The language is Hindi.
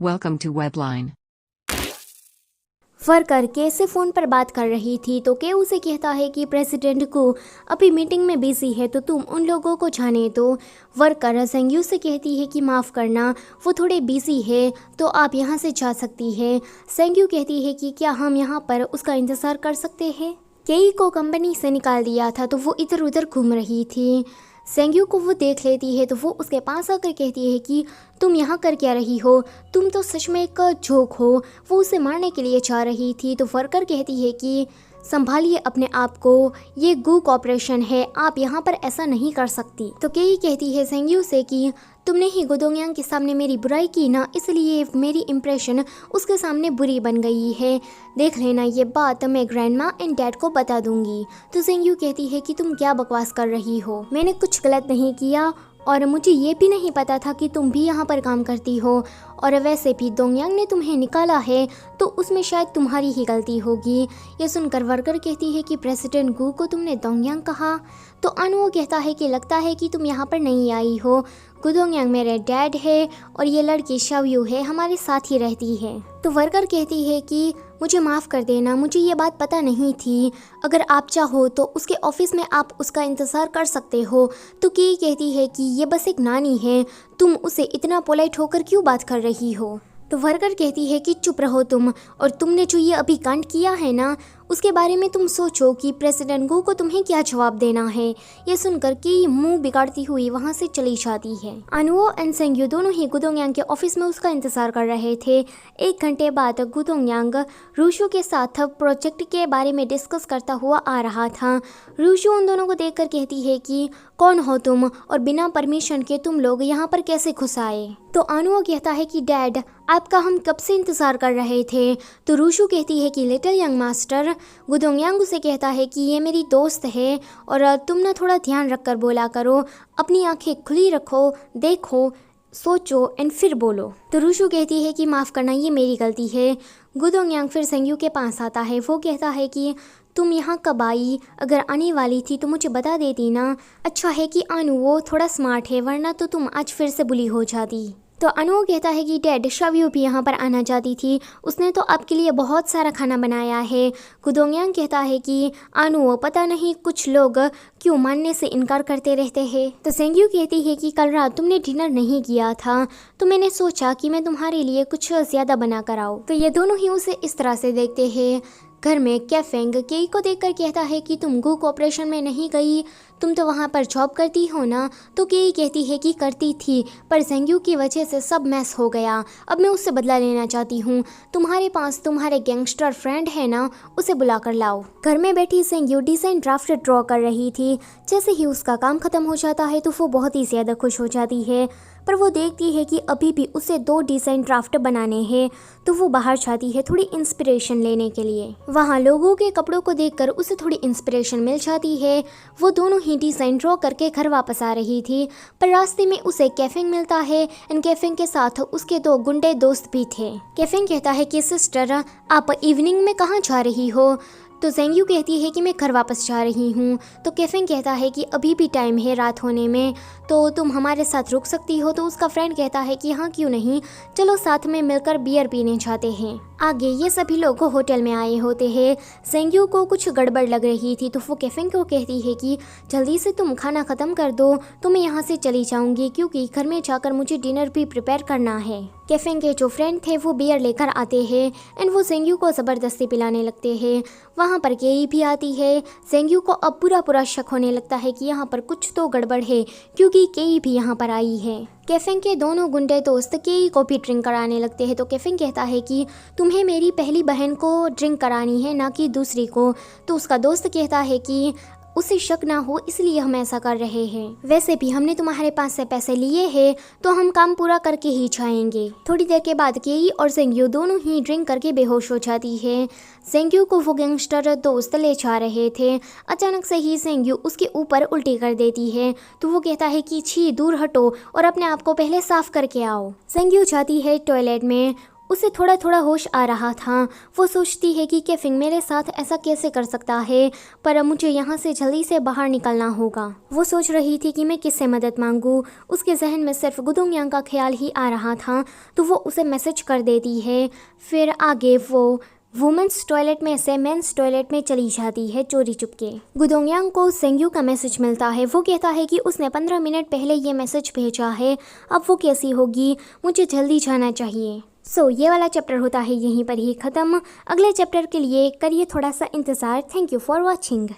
Welcome to Webline. वर्कर के से फ़ोन पर बात कर रही थी तो के उसे कहता है कि प्रेसिडेंट को अभी मीटिंग में बिजी है तो तुम उन लोगों को जाने दो। वर्कर सेंग्यू से कहती है कि माफ़ करना, वो थोड़े बिजी है तो आप यहाँ से जा सकती है। सेंग्यू कहती है कि क्या हम यहाँ पर उसका इंतज़ार कर सकते हैं। केई को कंपनी से निकाल दिया था तो वो इधर उधर घूम रही थी। सेंग्यू को वो देख लेती है तो वो उसके पास आकर कहती है कि तुम यहाँ कर क्या रही हो, तुम तो सच में एक जोक हो। वो उसे मारने के लिए जा रही थी तो वर्कर कहती है कि संभालिए अपने आप को, ये गूक ऑपरेशन है, आप यहाँ पर ऐसा नहीं कर सकती। तो केई कहती है सेंग्यू से कि तुमने ही गुदोंगयांग के सामने मेरी बुराई की ना, इसलिए मेरी इम्प्रेशन उसके सामने बुरी बन गई है। देख लेना, ये बात मैं ग्रैंडमा एंड डैड को बता दूंगी। तो सेंग्यू कहती है कि तुम क्या बकवास कर रही हो, मैंने कुछ गलत नहीं किया और मुझे ये भी नहीं पता था कि तुम भी यहाँ पर काम करती हो, और वैसे भी दोंगयांग ने तुम्हें निकाला है तो उसमें शायद तुम्हारी ही गलती होगी। ये सुनकर वर्कर कहती है कि प्रेसिडेंट गू को तुमने दोंगयांग कहा। तो अनवो कहता है कि लगता है कि तुम यहाँ पर नहीं आई हो, गुदोंगयांग मेरे डैड है और ये लड़की शावयू है, हमारे साथ ही रहती है। तो वर्कर कहती है कि मुझे माफ़ कर देना, मुझे ये बात पता नहीं थी, अगर आप चाहो तो उसके ऑफिस में आप उसका इंतज़ार कर सकते हो। तो की कहती है कि ये बस एक नानी है, तुम उसे इतना पोलाइट होकर क्यों बात कर रही हो। तो वर्कर कहती है कि चुप रहो तुम, और तुमने जो ये अभी कांड किया है ना उसके बारे में तुम सोचो कि प्रेसिडेंट गू को तुम्हें क्या जवाब देना है। ये सुनकर कि मुंह बिगाड़ती हुई वहां से चली जाती है। अनवो एंड सेंग्यू दोनों ही गुदोंगयांग के ऑफिस में उसका इंतजार कर रहे थे। 1 घंटे बाद गुदोंगयांग रूशु के साथ प्रोजेक्ट के बारे में डिस्कस करता हुआ आ रहा था। रूशु उन दोनों को देखकर कहती है कि कौन हो तुम और बिना परमिशन के तुम लोग यहाँ पर कैसे घुस आए। तो अनवो कहता है कि डैड, आपका हम कब से इंतज़ार कर रहे थे। तो रूशु कहती है कि लिटिल यंग मास्टर। गुदोंगयांग उसे कहता है कि ये मेरी दोस्त है और तुम ना थोड़ा ध्यान रख कर बोला करो, अपनी आंखें खुली रखो, देखो, सोचो एंड फिर बोलो। तो रूशु कहती है कि माफ़ करना, ये मेरी गलती है। गुदोंगयांग फिर सेंग्यू के पास आता है। वो कहता है कि तुम यहाँ कब आई, अगर आने वाली थी तो मुझे बता देती ना। अच्छा है कि अनु वो थोड़ा स्मार्ट है, वरना तो तुम आज फिर से बुली हो जाती। तो अनु कहता है कि डैड, शावयू भी यहाँ पर आना चाहती थी, उसने तो आपके लिए बहुत सारा खाना बनाया है। गुदोंगयांग कहता है कि अनु पता नहीं कुछ लोग क्यों मानने से इनकार करते रहते हैं। तो सेंग्यू कहती है कि कल रात तुमने डिनर नहीं किया था तो मैंने सोचा कि मैं तुम्हारे लिए कुछ ज़्यादा बना कर आऊँ। तो ये दोनों ही उसे इस तरह से देखते हैं। घर में कैफेंग केई को देखकर कहता है कि तुम गूक ऑपरेशन में नहीं गई, तुम तो वहाँ पर जॉब करती हो ना। तो केई कहती है कि करती थी, पर सेंग्यू की वजह से सब मैस हो गया, अब मैं उससे बदला लेना चाहती हूँ। तुम्हारे पास तुम्हारे गैंगस्टर फ्रेंड है ना, उसे बुला कर लाओ। घर में बैठी सेंग्यू डिज़ाइन ड्राफ्ट ड्रॉ कर रही थी। जैसे ही उसका काम खत्म हो जाता है तो वो बहुत ही ज़्यादा खुश हो जाती है, पर वो देखती है कि अभी भी उसे 2 डिज़ाइन ड्राफ्ट बनाने हैं। तो वो बाहर जाती है थोड़ी इंस्पिरेशन लेने के लिए। वहाँ लोगों के कपड़ों को देखकर उसे थोड़ी इंस्पिरेशन मिल जाती है। वो दोनों ही डिज़ाइन ड्रॉ करके घर वापस आ रही थी, पर रास्ते में उसे कैफिंग मिलता है एंड कैफिंग के साथ उसके 2 गुंडे दोस्त भी थे। कैफिंग कहता है कि सिस्टर, आप इवनिंग में कहाँ जा रही हो। तो सेंग्यू कहती है कि मैं घर वापस जा रही हूँ। तो कैफिंग कहता है कि अभी भी टाइम है रात होने में, तो तुम हमारे साथ रुक सकती हो। तो उसका फ्रेंड कहता है कि हाँ क्यों नहीं, चलो साथ में मिलकर बियर पीने जाते हैं। आगे ये सभी लोग होटल में आए होते हैं। सेंग्यू को कुछ गड़बड़ लग रही थी तो वो कैफिंग को कहती है कि जल्दी से तुम खाना ख़त्म कर दो तो मैं यहाँ से चली जाऊँगी, क्योंकि घर में जाकर मुझे डिनर भी प्रिपेयर करना है। कैफिंग के जो फ्रेंड थे वो बियर लेकर आते हैं एंड वो सेंग्यू को ज़बरदस्ती पिलाने लगते हैं। वहाँ पर केई भी आती है। सेंग्यू को अब पूरा शक होने लगता है कि यहाँ पर कुछ तो गड़बड़ है, क्योंकि केई भी यहाँ पर आई है। कैफिंग के दोनों गुंडे दोस्त केई को भी ड्रिंक कराने लगते हैं। तो कैफिंग कहता है कि तुम्हें मेरी पहली बहन को ड्रिंक करानी है, ना कि दूसरी को। तो उसका दोस्त कहता है कि उसे शक ना हो इसलिए हम ऐसा कर रहे हैं, वैसे भी हमने तुम्हारे पास से पैसे लिए हैं तो हम काम पूरा करके ही जाएंगे। थोड़ी देर के बाद केई और सेंग्यू दोनों ही ड्रिंक करके बेहोश हो जाती है। सेंग्यू को वो गैंगस्टर दोस्त ले जा रहे थे। अचानक से ही सेंग्यू उसके ऊपर उल्टी कर देती है। तो वो कहता है कि छी, दूर हटो और अपने आप को पहले साफ करके आओ। सेंग्यू जाती है टॉयलेट में उसे थोड़ा थोड़ा होश आ रहा था। वो सोचती है कि केफिंग मेरे साथ ऐसा कैसे कर सकता है, पर अब मुझे यहाँ से जल्दी से बाहर निकलना होगा। वो सोच रही थी कि मैं किससे मदद मांगूँ। उसके जहन में सिर्फ गुदोंग का ख्याल ही आ रहा था, तो वो उसे मैसेज कर देती है। फिर आगे वो वुमेंस टॉयलेट में से मेंस टॉयलेट में चली जाती है चोरी चुपके। गुदोंग को सेंग्यू का मैसेज मिलता है। वो कहता है कि उसने 15 मिनट पहले ये मैसेज भेजा है, अब वो कैसी होगी, मुझे जल्दी जाना चाहिए। ये वाला चैप्टर होता है यहीं पर ही ख़त्म। अगले चैप्टर के लिए करिए थोड़ा सा इंतज़ार। Thank you for watching.